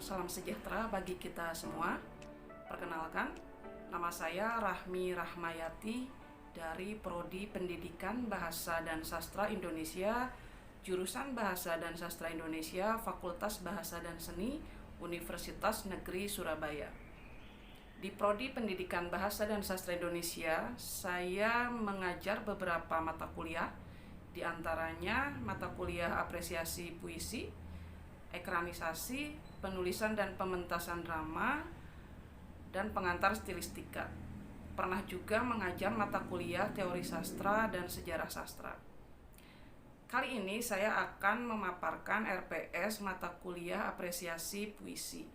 salam sejahtera bagi kita semua. Perkenalkan, nama saya Rahmi Rahmayati dari Prodi Pendidikan Bahasa dan Sastra Indonesia, jurusan Bahasa dan Sastra Indonesia, Fakultas Bahasa dan Seni, Universitas Negeri Surabaya. Di Prodi Pendidikan Bahasa dan Sastra Indonesia, saya mengajar beberapa mata kuliah, di antaranya mata kuliah apresiasi puisi, ekranisasi, penulisan dan pementasan drama, dan pengantar stilistika. Pernah juga mengajar mata kuliah teori sastra dan sejarah sastra. Kali ini saya akan memaparkan RPS mata kuliah apresiasi puisi.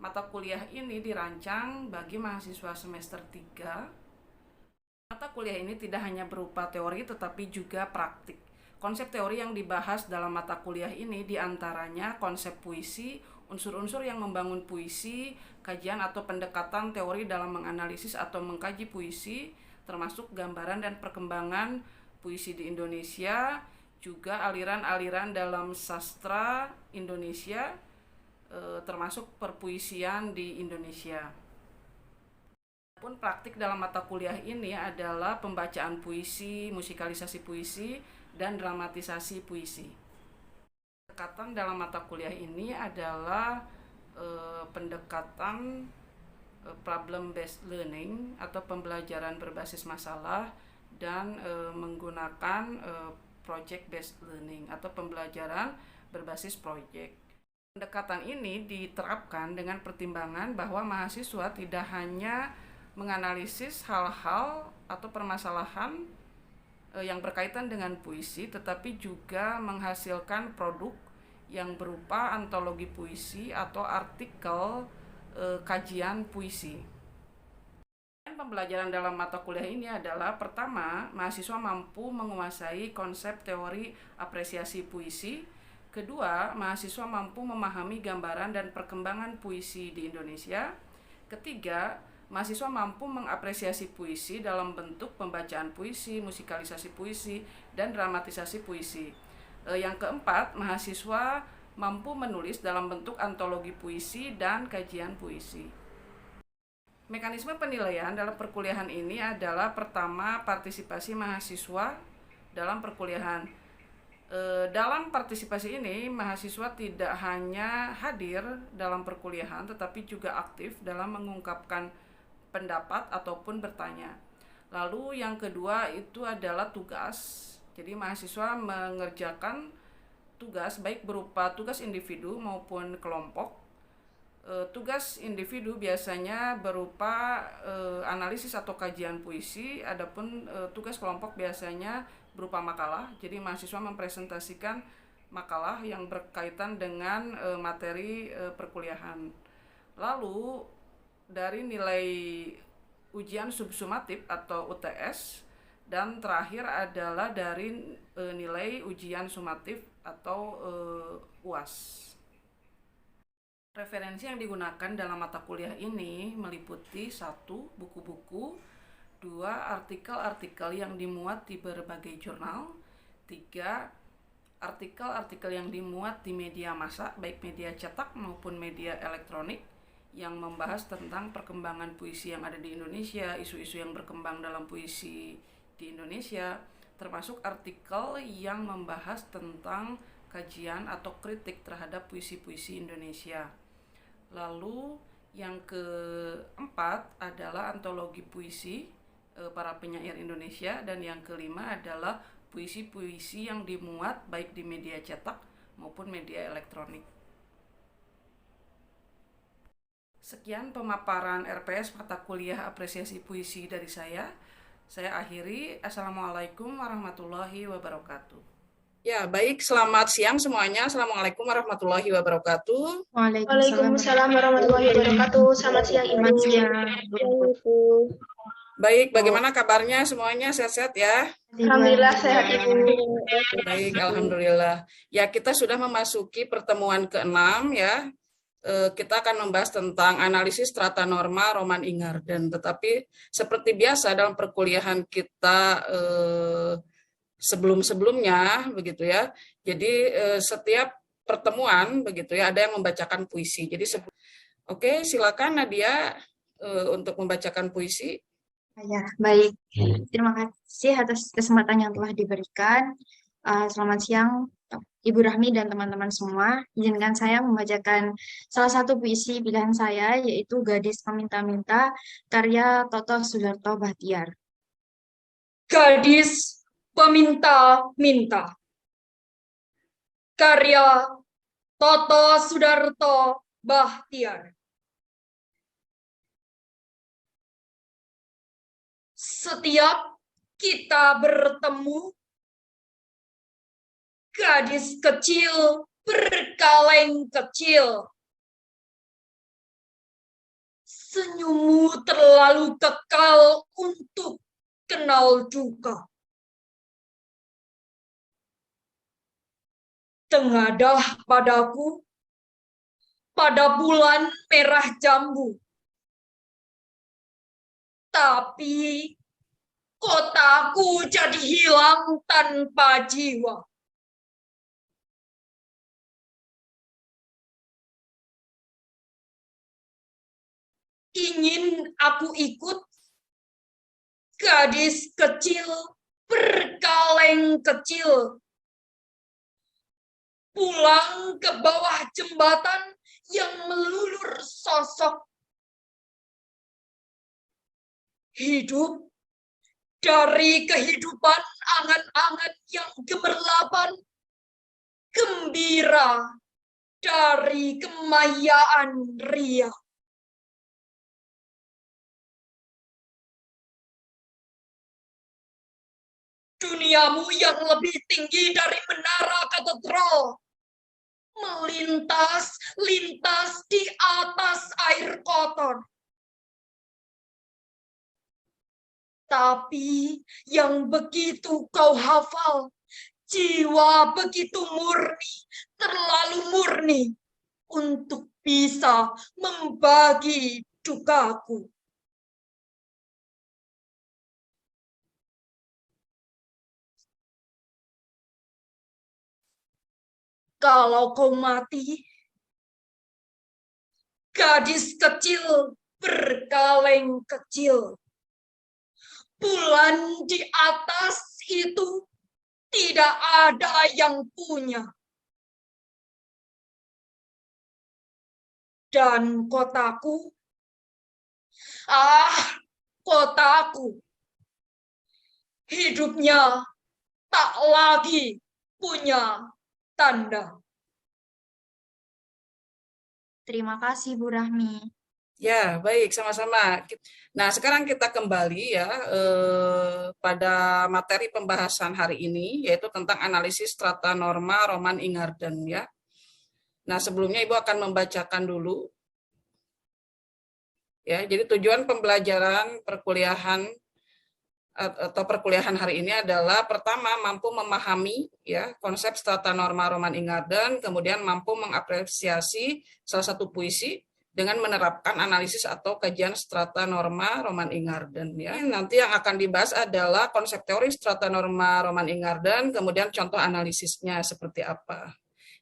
Mata kuliah ini dirancang bagi mahasiswa semester 3. Mata kuliah ini tidak hanya berupa teori tetapi juga praktik. Konsep teori yang dibahas dalam mata kuliah ini diantaranya konsep puisi, unsur-unsur yang membangun puisi, kajian atau pendekatan teori dalam menganalisis atau mengkaji puisi, termasuk gambaran dan perkembangan puisi di Indonesia, juga aliran-aliran dalam sastra Indonesia, termasuk perpuisian di Indonesia. Pun praktik dalam mata kuliah ini adalah pembacaan puisi, musikalisasi puisi, dan dramatisasi puisi. Pendekatan dalam mata kuliah ini adalah pendekatan problem based learning atau pembelajaran berbasis masalah dan menggunakan project based learning atau pembelajaran berbasis project. Pendekatan ini diterapkan dengan pertimbangan bahwa mahasiswa tidak hanya menganalisis hal-hal atau permasalahan yang berkaitan dengan puisi, tetapi juga menghasilkan produk yang berupa antologi puisi atau artikel kajian puisi. Pembelajaran dalam mata kuliah ini adalah pertama, mahasiswa mampu menguasai konsep teori apresiasi puisi. Kedua, mahasiswa mampu memahami gambaran dan perkembangan puisi di Indonesia. Ketiga, mahasiswa mampu mengapresiasi puisi dalam bentuk pembacaan puisi, musikalisasi puisi, dan dramatisasi puisi. Yang keempat, mahasiswa mampu menulis dalam bentuk antologi puisi dan kajian puisi. Mekanisme penilaian dalam perkuliahan ini adalah pertama, partisipasi mahasiswa dalam perkuliahan. Dalam partisipasi ini, mahasiswa tidak hanya hadir dalam perkuliahan, tetapi juga aktif dalam mengungkapkan pendapat ataupun bertanya. Lalu yang kedua itu adalah tugas. Jadi mahasiswa mengerjakan tugas baik berupa tugas individu maupun kelompok. Tugas individu biasanya berupa analisis atau kajian puisi, adapun tugas kelompok biasanya berupa makalah. Jadi mahasiswa mempresentasikan makalah yang berkaitan dengan materi perkuliahan. Lalu dari nilai ujian subsumatif atau UTS, dan terakhir adalah dari nilai ujian sumatif atau UAS. Referensi yang digunakan dalam mata kuliah ini meliputi 1. Buku-buku, 2. Artikel-artikel yang dimuat di berbagai jurnal, 3. Artikel-artikel yang dimuat di media massa, baik media cetak maupun media elektronik, yang membahas tentang perkembangan puisi yang ada di Indonesia, isu-isu yang berkembang dalam puisi di Indonesia, termasuk artikel yang membahas tentang kajian atau kritik terhadap puisi-puisi Indonesia. Lalu yang keempat adalah antologi puisi para penyair Indonesia, dan yang kelima adalah puisi-puisi yang dimuat baik di media cetak maupun media elektronik. Sekian pemaparan RPS mata kuliah apresiasi puisi dari saya. Saya akhiri. Assalamualaikum warahmatullahi wabarakatuh. Ya, baik. Selamat siang semuanya. Assalamualaikum warahmatullahi wabarakatuh. Waalaikumsalam warahmatullahi wabarakatuh. Selamat siang, Ibu. Baik, bagaimana kabarnya semuanya? Sehat-sehat ya? Alhamdulillah sehat, Ibu. Baik, alhamdulillah. Ya, kita sudah memasuki pertemuan ke-6 ya. Kita akan membahas tentang analisis strata norma Roman Ingarden. Tetapi seperti biasa dalam perkuliahan kita sebelum-sebelumnya begitu ya. Jadi setiap pertemuan begitu ya, ada yang membacakan puisi. Jadi oke, silakan Nadia untuk membacakan puisi. Ya, baik. Terima kasih atas kesempatan yang telah diberikan. Selamat siang, Ibu Rahmi dan teman-teman semua. Izinkan saya membacakan salah satu puisi pilihan saya, yaitu Gadis Peminta-Minta, karya Toto Sudarto Bahtiar. Gadis Peminta-Minta, karya Toto Sudarto Bahtiar. Setiap kita bertemu, gadis kecil berkaleng kecil, senyummu terlalu kekal untuk kenal duka. Tengadah padaku pada bulan merah jambu, tapi kotaku jadi hilang tanpa jiwa. Ingin aku ikut, gadis kecil berkaleng kecil, pulang ke bawah jembatan yang melulur sosok. Hidup dari kehidupan angan-angan yang gemerlapan, gembira dari kemayaan ria. Duniamu yang lebih tinggi dari menara katedral, melintas-lintas di atas air kotor. Tapi yang begitu kau hafal, jiwa begitu murni, terlalu murni untuk bisa membagi dukaku. Kalau kau mati, gadis kecil berkaleng kecil, bulan di atas itu tidak ada yang punya. Dan kotaku, kotaku, hidupnya tak lagi punya tanda. Terima kasih, Bu Rahmi. Ya, baik, sama-sama. Nah, sekarang kita kembali ya pada materi pembahasan hari ini, yaitu tentang analisis strata norma Roman Ingarden ya. Nah, sebelumnya Ibu akan membacakan dulu. Ya, jadi tujuan pembelajaran perkuliahan atau perkuliahan hari ini adalah pertama mampu memahami ya konsep strata norma Roman Ingarden, kemudian mampu mengapresiasi salah satu puisi dengan menerapkan analisis atau kajian strata norma Roman Ingarden ya. Nanti yang akan dibahas adalah konsep teori strata norma Roman Ingarden, kemudian contoh analisisnya seperti apa.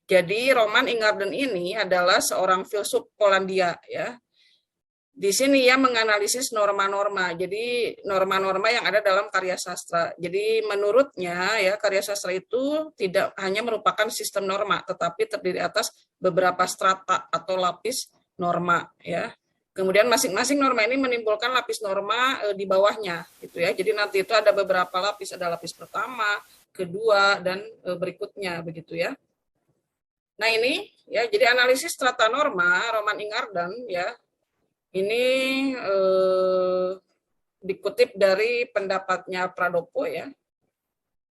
Jadi Roman Ingarden ini adalah seorang filsuf Polandia ya. Di sini ya menganalisis norma-norma. Jadi norma-norma yang ada dalam karya sastra. Jadi menurutnya ya karya sastra itu tidak hanya merupakan sistem norma, tetapi terdiri atas beberapa strata atau lapis norma ya. Kemudian masing-masing norma ini menimbulkan lapis norma di bawahnya gitu ya. Jadi nanti itu ada beberapa lapis, ada lapis pertama, kedua dan berikutnya begitu ya. Nah ini ya jadi analisis strata norma Roman Ingarden ya. Ini dikutip dari pendapatnya Pradopo ya.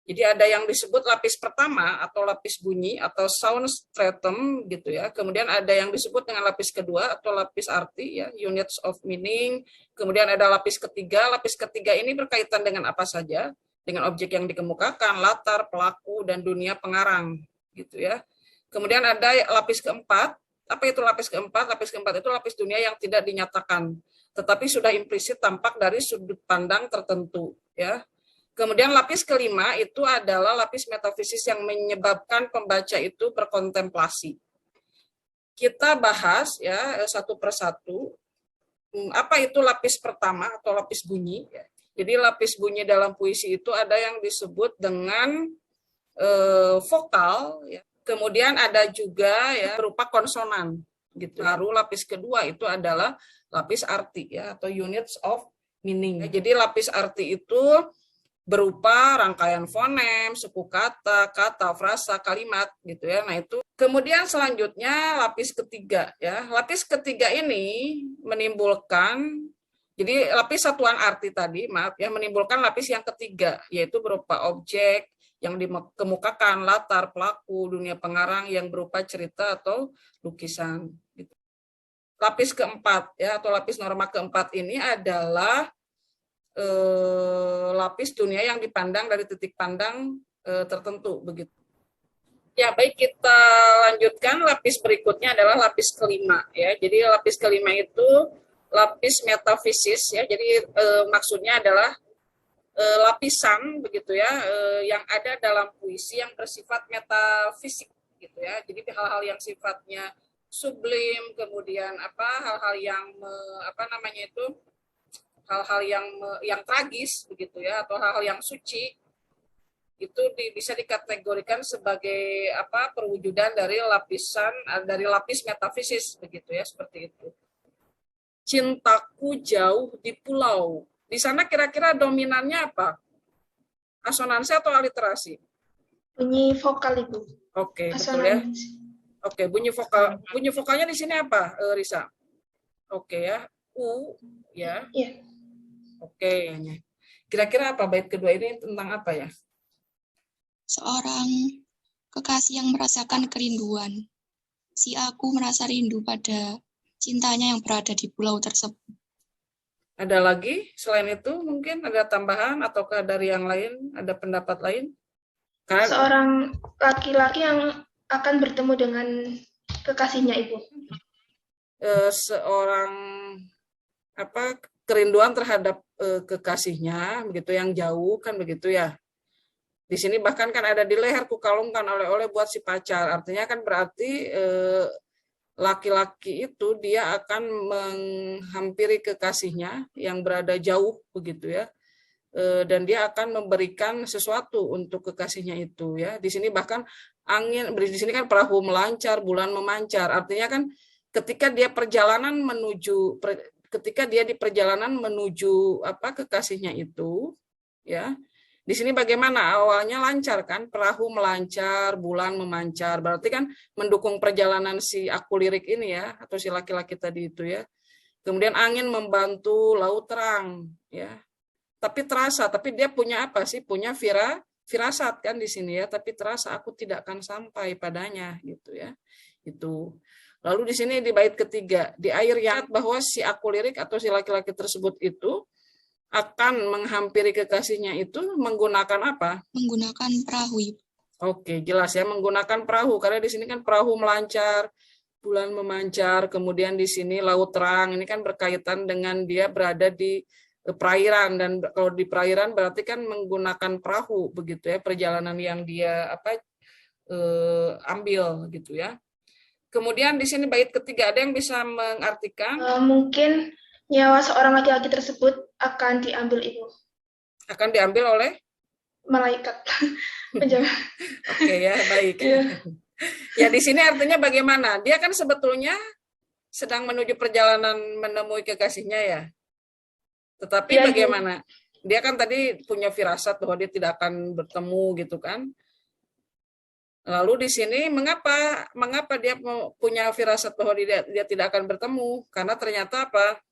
Jadi ada yang disebut lapis pertama atau lapis bunyi atau sound stratum gitu ya. Kemudian ada yang disebut dengan lapis kedua atau lapis arti ya, units of meaning. Kemudian ada lapis ketiga. Lapis ketiga ini berkaitan dengan apa saja? Dengan objek yang dikemukakan, latar, pelaku dan dunia pengarang gitu ya. Kemudian ada lapis keempat. Apa itu lapis keempat? Lapis keempat itu lapis dunia yang tidak dinyatakan, tetapi sudah implisit tampak dari sudut pandang tertentu. Ya. Kemudian lapis kelima itu adalah lapis metafisis yang menyebabkan pembaca itu berkontemplasi. Kita bahas ya satu persatu. Apa itu lapis pertama atau lapis bunyi? Jadi lapis bunyi dalam puisi itu ada yang disebut dengan vokal, ya. Kemudian ada juga ya berupa konsonan, gitu. Baru lapis kedua itu adalah lapis arti ya atau units of meaning. Jadi lapis arti itu berupa rangkaian fonem, suku kata, frasa, kalimat gitu ya. Nah, itu. Kemudian selanjutnya lapis ketiga ya. Lapis ketiga ini menimbulkan, jadi lapis satuan arti tadi, maaf ya, menimbulkan lapis yang ketiga yaitu berupa objek yang dikemukakan, latar, pelaku, dunia pengarang yang berupa cerita atau lukisan gitu. Lapis keempat ya atau lapis norma keempat ini adalah lapis dunia yang dipandang dari titik pandang tertentu begitu. Ya, baik, kita lanjutkan. Lapis berikutnya adalah lapis kelima ya. Jadi lapis kelima itu lapis metafisis ya. Jadi maksudnya adalah lapisan begitu ya yang ada dalam puisi yang bersifat metafisik gitu ya. Jadi hal-hal yang sifatnya sublim, kemudian hal-hal yang hal-hal yang tragis begitu ya atau hal-hal yang suci itu bisa dikategorikan sebagai perwujudan dari lapis metafisis begitu ya, seperti itu. Cintaku jauh di pulau. Di sana kira-kira dominannya apa? Asonansi atau aliterasi? Bunyi vokal itu. Oke, betul ya. Oke, bunyi vokal. Bunyi vokalnya di sini apa, Risa? Oke ya. U ya. Iya. Oke. Kira-kira apa bait kedua ini tentang apa ya? Seorang kekasih yang merasakan kerinduan. Si aku merasa rindu pada cintanya yang berada di pulau tersebut. Ada lagi selain itu, mungkin ada tambahan ataukah dari yang lain, ada pendapat lain? Seorang laki-laki yang akan bertemu dengan kekasihnya, Ibu. Seorang kerinduan terhadap kekasihnya begitu yang jauh kan begitu ya. Di sini bahkan kan ada di leher ku kalungkan oleh-oleh buat si pacar. Artinya kan berarti laki-laki itu dia akan menghampiri kekasihnya yang berada jauh begitu ya. Dan dia akan memberikan sesuatu untuk kekasihnya itu ya. Di sini bahkan di sini kan perahu melancar, bulan memancar. Artinya kan ketika dia di perjalanan menuju kekasihnya itu ya. Di sini bagaimana? Awalnya lancar kan, perahu melancar, bulan memancar. Berarti kan mendukung perjalanan si aku lirik ini ya, atau si laki-laki tadi itu ya. Kemudian angin membantu, laut terang ya. Tapi dia punya apa sih? Punya firasat kan di sini ya, tapi terasa aku tidak akan sampai padanya gitu ya. Itu. Lalu di sini di bait ketiga, di air yang bahwa si aku lirik atau si laki-laki tersebut itu akan menghampiri kekasihnya itu menggunakan apa? Menggunakan perahu. Oke, jelas ya, menggunakan perahu karena di sini kan perahu melancar, bulan memancar, kemudian di sini laut terang. Ini kan berkaitan dengan dia berada di perairan, dan kalau di perairan berarti kan menggunakan perahu begitu ya, perjalanan yang dia ambil gitu ya. Kemudian di sini bait ketiga ada yang bisa mengartikan mungkin nyawa seorang laki-laki tersebut akan diambil, Ibu. Akan diambil oleh malaikat. Oke ya, baik. Ya di sini artinya bagaimana? Dia kan sebetulnya sedang menuju perjalanan menemui kekasihnya ya. Tetapi ya, bagaimana? Dia kan tadi punya firasat bahwa dia tidak akan bertemu gitu kan. Lalu di sini mengapa dia punya firasat bahwa dia tidak akan bertemu? Karena ternyata apa?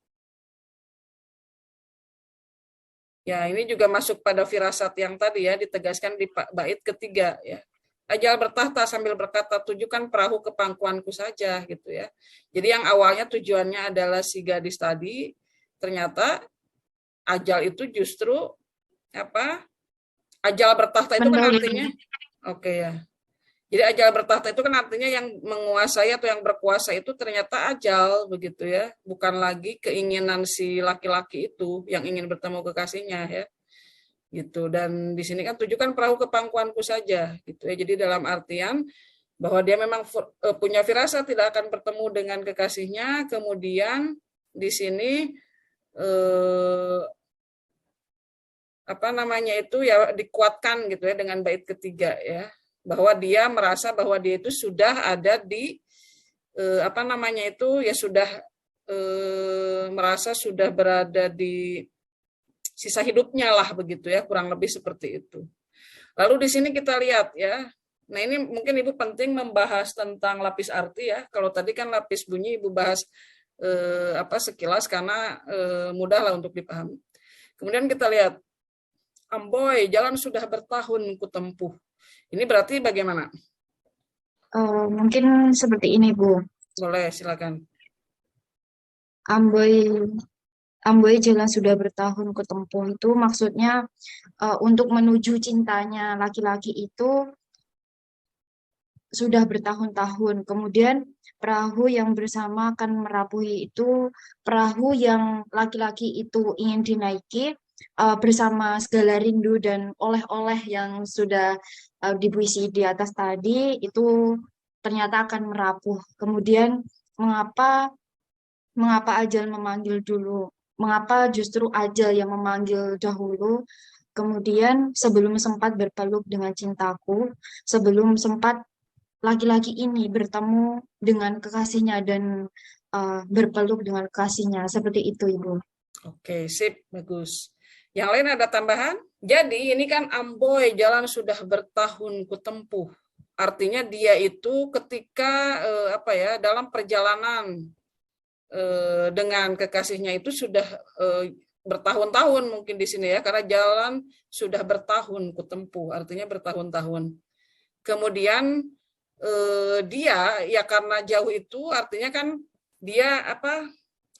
Ya, ini juga masuk pada firasat yang tadi ya, ditegaskan di bait ketiga ya. Ajal bertahta sambil berkata, tujukan perahu ke pangkuanku saja gitu ya. Jadi yang awalnya tujuannya adalah si gadis tadi, ternyata ajal itu justru ajal bertahta itu kan artinya ya. Jadi ajal bertahta itu kan artinya yang menguasai atau yang berkuasa itu ternyata ajal begitu ya, bukan lagi keinginan si laki-laki itu yang ingin bertemu kekasihnya ya. gitu. Dan di sini kan tujukan perahu ke pangkuanku saja gitu ya. Jadi dalam artian bahwa dia memang punya firasat tidak akan bertemu dengan kekasihnya, kemudian di sini apa namanya itu ya dikuatkan gitu ya dengan bait ketiga ya, bahwa dia merasa bahwa dia itu sudah ada di apa namanya itu ya sudah merasa sudah berada di sisa hidupnya lah begitu ya, kurang lebih seperti itu. Lalu di sini kita lihat ya. Nah, ini mungkin Ibu penting membahas tentang lapis arti ya. Kalau tadi kan lapis bunyi Ibu bahas apa sekilas karena mudah lah untuk dipahami. Kemudian kita lihat Amboy, jalan sudah bertahun kutempuh. Ini berarti bagaimana? Mungkin seperti ini, Bu. Boleh, silakan. Amboy jalan sudah bertahun kutempuh itu maksudnya untuk menuju cintanya laki-laki itu sudah bertahun-tahun. Kemudian perahu yang bersama akan merapuhi itu perahu yang laki-laki itu ingin dinaiki bersama segala rindu dan oleh-oleh yang sudah dipuisi di atas tadi itu ternyata akan merapuh. Kemudian mengapa ajal memanggil dulu? Mengapa justru ajal yang memanggil dahulu? Kemudian sebelum sempat berpeluk dengan cintaku, sebelum sempat laki-laki ini bertemu dengan kekasihnya dan berpeluk dengan kekasihnya. Seperti itu, Ibu. Oke, sip, bagus. Yang lain ada tambahan? Jadi ini kan Amboy, jalan sudah bertahun kutempuh. Artinya dia itu ketika apa ya dalam perjalanan dengan kekasihnya itu sudah bertahun-tahun mungkin di sini ya, karena jalan sudah bertahun kutempuh, artinya bertahun-tahun. Kemudian dia ya karena jauh itu artinya kan dia apa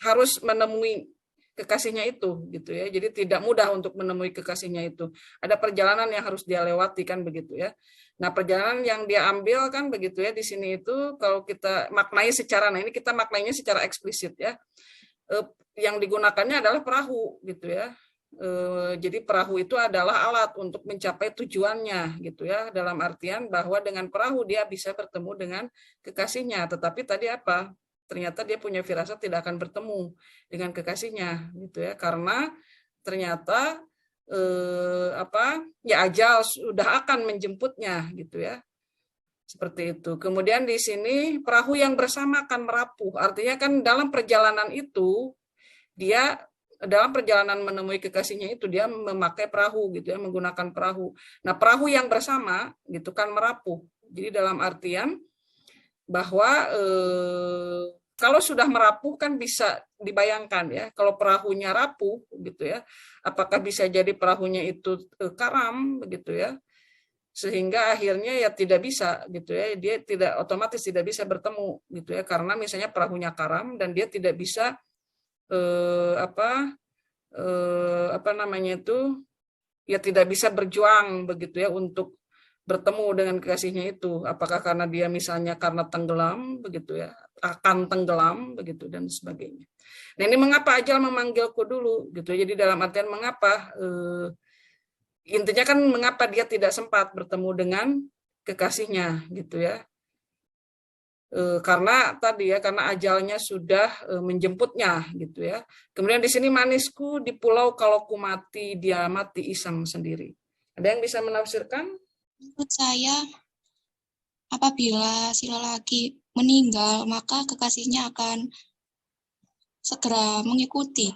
harus menemui kekasihnya itu gitu ya. Jadi tidak mudah untuk menemui kekasihnya itu. Ada perjalanan yang harus dia lewati kan begitu ya. Nah, perjalanan yang dia ambil kan begitu ya di sini itu kalau kita maknai secara ini kita maknainya secara eksplisit ya. Yang digunakannya adalah perahu gitu ya. Jadi perahu itu adalah alat untuk mencapai tujuannya gitu ya, dalam artian bahwa dengan perahu dia bisa bertemu dengan kekasihnya, tetapi tadi apa? Ternyata dia punya firasat tidak akan bertemu dengan kekasihnya gitu ya, karena ternyata apa ya ajal sudah akan menjemputnya gitu ya. Seperti itu. Kemudian di sini perahu yang bersama akan merapuh. Artinya kan dalam perjalanan itu dia dalam perjalanan menemui kekasihnya itu dia memakai perahu gitu ya, menggunakan perahu. Nah, perahu yang bersama gitu kan merapuh. Jadi dalam artian bahwa kalau sudah merapuh kan bisa dibayangkan ya, kalau perahunya rapuh gitu ya, apakah bisa jadi perahunya itu karam begitu ya, sehingga akhirnya ya tidak bisa gitu ya, dia tidak otomatis tidak bisa bertemu gitu ya, karena misalnya perahunya karam dan dia tidak bisa apa namanya itu ya tidak bisa berjuang begitu ya untuk bertemu dengan kekasihnya itu, apakah karena dia misalnya karena tenggelam begitu ya, akan tenggelam begitu dan sebagainya. Nah, ini mengapa ajal memanggilku dulu gitu. Jadi dalam artian mengapa intinya kan mengapa dia tidak sempat bertemu dengan kekasihnya gitu ya. Karena tadi ya karena ajalnya sudah menjemputnya gitu ya. Kemudian di sini manisku di pulau kalau ku mati dia mati iseng sendiri. Ada yang bisa menafsirkan? Menurut saya, apabila si lelaki meninggal, maka kekasihnya akan segera mengikuti,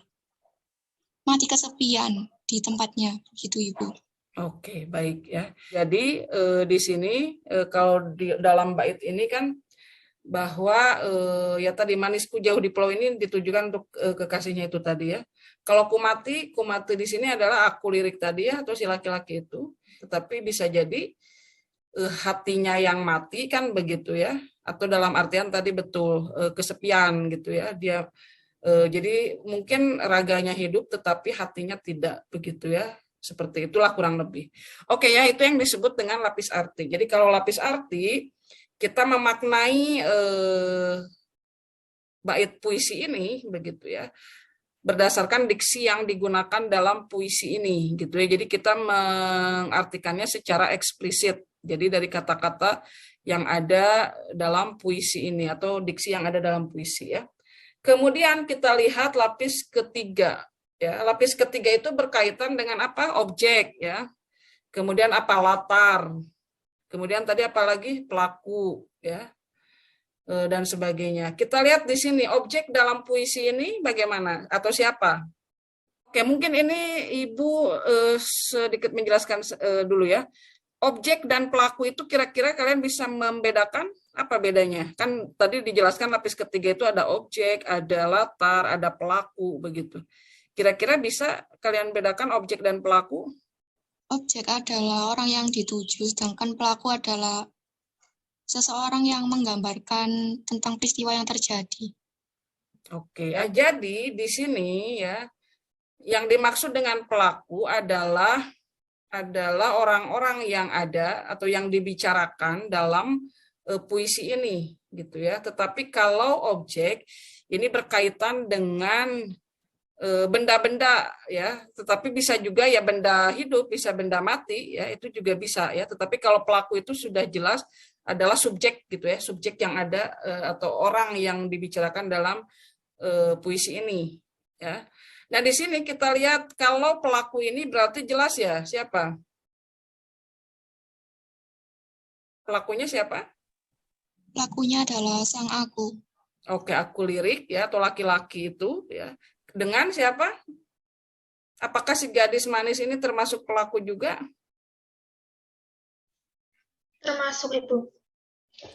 mati kesepian di tempatnya, gitu Ibu. Oke, baik ya. Jadi di sini kalau di dalam bait ini kan bahwa ya tadi manisku jauh di pulau ini ditujukan untuk kekasihnya itu tadi ya. Kalau kumati di sini adalah aku lirik tadi ya atau si laki-laki itu. Tetapi bisa jadi hatinya yang mati kan begitu ya, atau dalam artian tadi betul kesepian gitu ya, dia jadi mungkin raganya hidup tetapi hatinya tidak begitu ya, seperti itulah kurang lebih. Oke ya, itu yang disebut dengan lapis arti. Jadi kalau lapis arti kita memaknai bait puisi ini begitu ya, berdasarkan diksi yang digunakan dalam puisi ini gitu ya. Jadi kita mengartikannya secara eksplisit. Jadi dari kata-kata yang ada dalam puisi ini atau diksi yang ada dalam puisi ya. Kemudian kita lihat lapis ketiga ya. Lapis ketiga itu berkaitan dengan apa? Objek ya. Kemudian apa? Latar. Kemudian tadi apa lagi? Pelaku ya. Dan sebagainya. Kita lihat di sini objek dalam puisi ini bagaimana atau siapa? Oke, mungkin ini Ibu sedikit menjelaskan dulu ya. Objek dan pelaku itu kira-kira kalian bisa membedakan apa bedanya? Kan tadi dijelaskan lapis ketiga itu ada objek, ada latar, ada pelaku begitu. Kira-kira bisa kalian bedakan objek dan pelaku? Objek adalah orang yang dituju, sedangkan pelaku adalah seseorang yang menggambarkan tentang peristiwa yang terjadi. Oke, jadi di sini ya, yang dimaksud dengan pelaku adalah orang-orang yang ada atau yang dibicarakan dalam puisi ini, gitu ya. Tetapi kalau objek ini berkaitan dengan benda-benda ya, tetapi bisa juga ya benda hidup, bisa benda mati ya, itu juga bisa ya. Tetapi kalau pelaku itu sudah jelas adalah subjek gitu ya, subjek yang ada atau orang yang dibicarakan dalam puisi ini ya. Nah, di sini kita lihat kalau pelaku ini berarti jelas ya, siapa? Pelakunya siapa? Pelakunya adalah sang aku. Oke, aku lirik ya atau laki-laki itu ya. Dengan siapa? Apakah si gadis manis ini termasuk pelaku juga? Termasuk itu.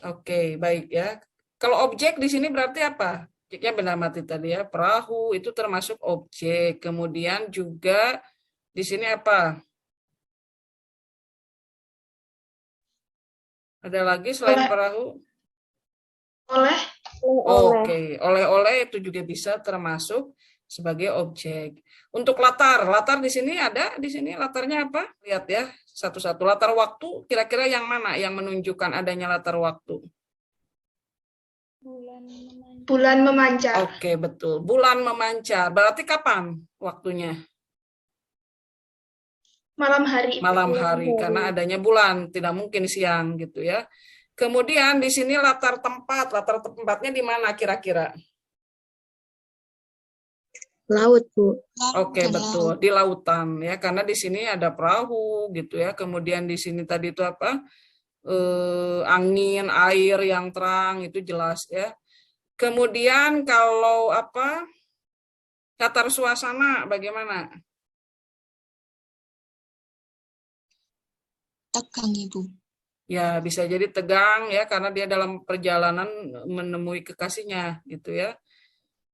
Oke, baik ya. Kalau objek di sini berarti apa? Objeknya benda mati tadi ya. Perahu itu termasuk objek. Kemudian juga di sini apa? Ada lagi selain perahu? Oleh. Oke, oleh-oleh itu juga bisa termasuk sebagai objek. Untuk latar di sini ada, di sini latarnya apa? Lihat ya, satu-satu. Latar waktu, kira-kira yang mana yang menunjukkan adanya latar waktu? Bulan memancar. Oke, betul. Bulan memancar. Berarti kapan waktunya? Malam hari. Malam hari, karena adanya bulan, tidak mungkin siang gitu ya. Kemudian di sini latar tempatnya di mana kira-kira? Laut, Bu. Oke, betul, di lautan ya, karena di sini ada perahu gitu ya. Kemudian di sini tadi itu apa? Angin, air yang terang itu jelas ya. Kemudian kalau apa? Latar suasana bagaimana? Tegang, Ibu. Ya, bisa jadi tegang ya karena dia dalam perjalanan menemui kekasihnya gitu ya.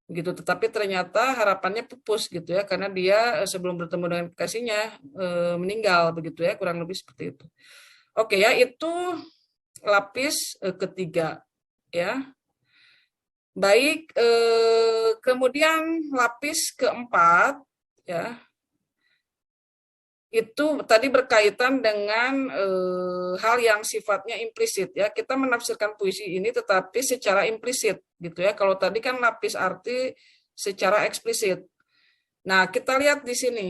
Gitu, tetapi ternyata harapannya pupus gitu ya karena dia sebelum bertemu dengan kekasihnya meninggal begitu ya, kurang lebih seperti itu. Oke ya, itu lapis ketiga ya. Baik, kemudian lapis keempat ya. Itu tadi berkaitan dengan hal yang sifatnya implisit ya. Kita menafsirkan puisi ini tetapi secara implisit gitu ya. Kalau tadi kan lapis arti secara eksplisit. Nah, kita lihat di sini.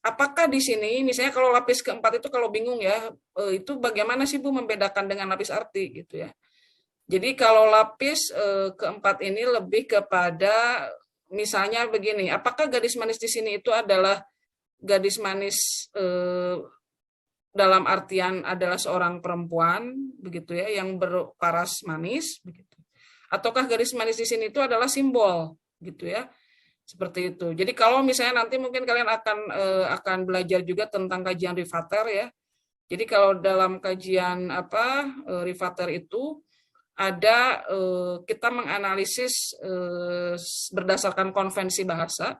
Apakah di sini misalnya kalau lapis keempat itu kalau bingung ya, itu bagaimana sih Bu membedakan dengan lapis arti gitu ya. Jadi kalau lapis keempat ini lebih kepada misalnya begini, apakah gadis manis di sini itu adalah gadis manis dalam artian adalah seorang perempuan begitu ya yang berparas manis begitu, ataukah gadis manis di sini itu adalah simbol gitu ya, seperti itu. Jadi kalau misalnya nanti mungkin kalian akan belajar juga tentang kajian Rivater ya. Jadi kalau dalam kajian Rivater itu ada kita menganalisis berdasarkan konvensi bahasa.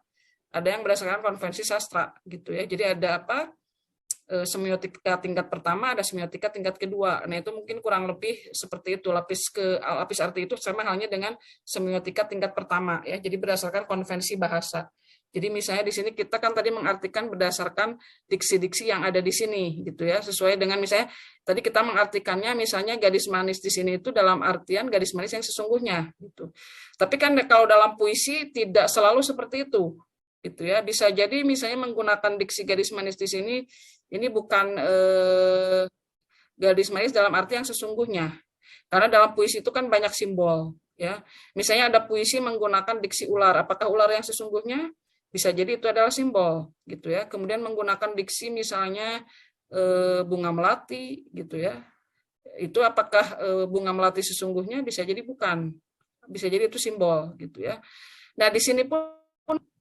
Ada yang berdasarkan konvensi sastra gitu ya. Jadi ada semiotika tingkat pertama, ada semiotika tingkat kedua. Nah, itu mungkin kurang lebih seperti itu. Lapis arti itu sama halnya dengan semiotika tingkat pertama ya. Jadi berdasarkan konvensi bahasa. Jadi misalnya di sini kita kan tadi mengartikan berdasarkan diksi-diksi yang ada di sini gitu ya, sesuai dengan misalnya tadi kita mengartikannya misalnya gadis manis di sini itu dalam artian gadis manis yang sesungguhnya gitu. Tapi kan kalau dalam puisi tidak selalu seperti itu gitu ya. Bisa jadi misalnya menggunakan diksi gadis manis di sini ini bukan gadis manis dalam arti yang sesungguhnya. Karena dalam puisi itu kan banyak simbol, ya. Misalnya ada puisi menggunakan diksi ular. Apakah ular yang sesungguhnya? Bisa jadi itu adalah simbol, gitu ya. Kemudian menggunakan diksi misalnya bunga melati, gitu ya. Itu apakah bunga melati sesungguhnya? Bisa jadi bukan. Bisa jadi itu simbol, gitu ya. Nah di sini pun,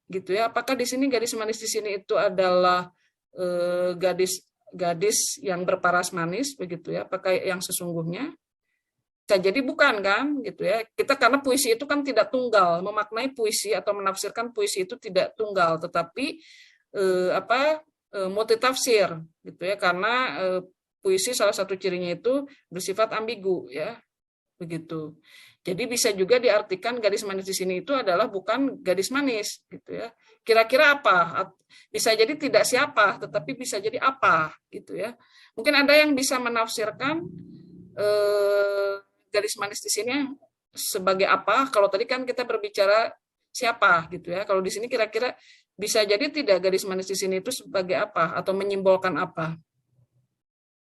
gitu ya. Apakah di sini gadis manis di sini itu adalah gadis yang berparas manis, begitu ya? Apakah yang sesungguhnya? Bisa jadi bukan kan gitu ya. Kita karena puisi itu kan tidak tunggal, memaknai puisi atau menafsirkan puisi itu tidak tunggal, tetapi multitafsir gitu ya, karena puisi salah satu cirinya itu bersifat ambigu ya. Begitu. Jadi bisa juga diartikan gadis manis di sini itu adalah bukan gadis manis gitu ya. Kira-kira apa? Bisa jadi tidak siapa, tetapi bisa jadi apa gitu ya. Mungkin ada yang bisa menafsirkan gadis manis di sini sebagai apa? Kalau tadi kan kita berbicara siapa gitu ya. Kalau di sini kira-kira bisa jadi tidak gadis manis di sini itu sebagai apa atau menyimbolkan apa?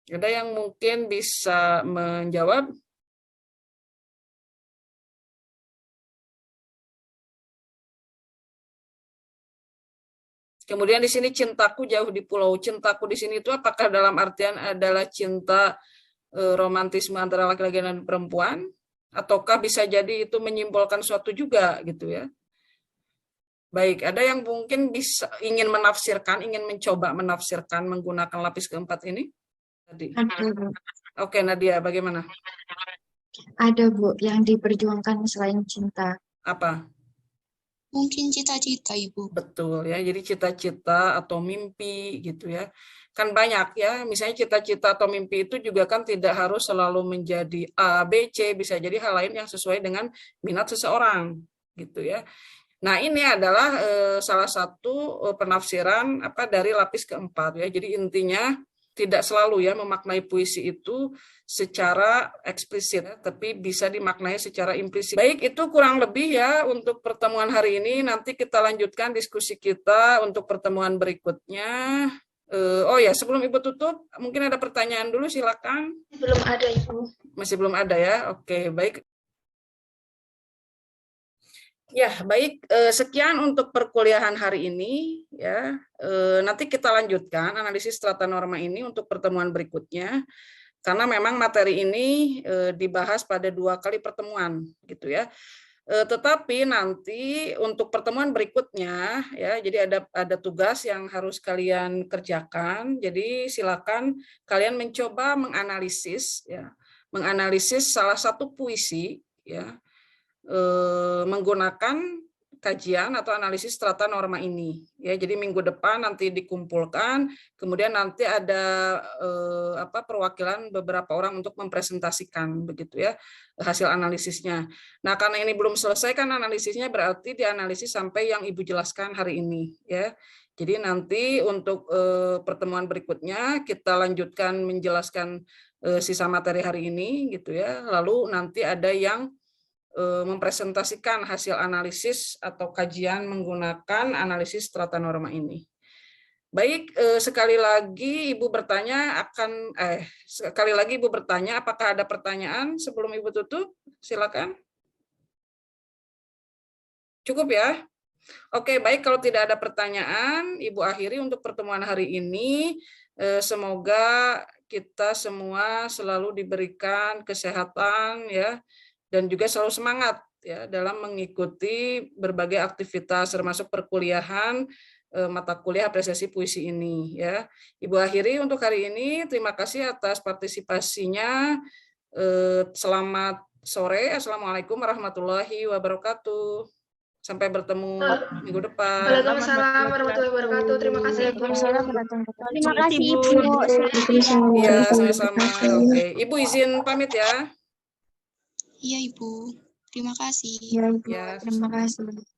Ada yang mungkin bisa menjawab? Kemudian di sini cintaku jauh di pulau. Cintaku di sini itu apakah dalam artian adalah cinta romantisme antara laki-laki dan perempuan, ataukah bisa jadi itu menyimbolkan suatu juga gitu ya. Baik, ada yang mungkin bisa ingin menafsirkan, ingin mencoba menafsirkan menggunakan lapis keempat ini? Tadi. Oke, Nadia, bagaimana? Ada Bu, yang diperjuangkan selain cinta. Apa? Mungkin cita-cita, Ibu. Betul ya, jadi cita-cita atau mimpi gitu ya. Kan banyak ya, misalnya cita-cita atau mimpi itu juga kan tidak harus selalu menjadi A, B, C, bisa jadi hal lain yang sesuai dengan minat seseorang gitu ya. Nah ini adalah salah satu penafsiran dari lapis keempat ya, jadi intinya tidak selalu ya memaknai puisi itu secara eksplisit, tapi bisa dimaknai secara implisit. Baik, itu kurang lebih ya untuk pertemuan hari ini. Nanti kita lanjutkan diskusi kita untuk pertemuan berikutnya. Oh ya, sebelum Ibu tutup, mungkin ada pertanyaan dulu, silakan. Belum ada, Ibu. Masih belum ada ya? Oke, baik. Ya, baik. Sekian untuk perkuliahan hari ini. Ya, nanti kita lanjutkan analisis strata norma ini untuk pertemuan berikutnya. Karena memang materi ini dibahas pada 2 kali pertemuan, gitu ya. Tetapi nanti untuk pertemuan berikutnya, ya, jadi ada tugas yang harus kalian kerjakan. Jadi silakan kalian mencoba menganalisis, ya, menganalisis salah satu puisi, ya. Menggunakan kajian atau analisis strata norma ini ya. Jadi minggu depan nanti dikumpulkan, kemudian nanti ada perwakilan beberapa orang untuk mempresentasikan begitu ya hasil analisisnya. Nah, karena ini belum selesai kan analisisnya, berarti dianalisis sampai yang Ibu jelaskan hari ini ya. Jadi nanti untuk pertemuan berikutnya kita lanjutkan menjelaskan sisa materi hari ini gitu ya. Lalu nanti ada yang mempresentasikan hasil analisis atau kajian menggunakan analisis strata norma ini. Baik, sekali lagi Ibu bertanya apakah ada pertanyaan sebelum Ibu tutup? Silakan. Cukup ya? Oke, baik, kalau tidak ada pertanyaan, Ibu akhiri untuk pertemuan hari ini. Semoga kita semua selalu diberikan kesehatan ya, dan juga selalu semangat ya dalam mengikuti berbagai aktivitas termasuk perkuliahan mata kuliah apresiasi puisi ini ya. Ibu akhiri untuk hari ini. Terima kasih atas partisipasinya. Selamat sore. Assalamualaikum warahmatullahi wabarakatuh. Sampai bertemu minggu depan. Waalaikumsalam warahmatullahi wabarakatuh. Terima kasih, Ibu. Terima kasih, Ibu. Iya, sama-sama. Oke, Ibu izin pamit ya. Iya, Ibu. Terima kasih. Ya, Ibu. Ya, Terima kasih.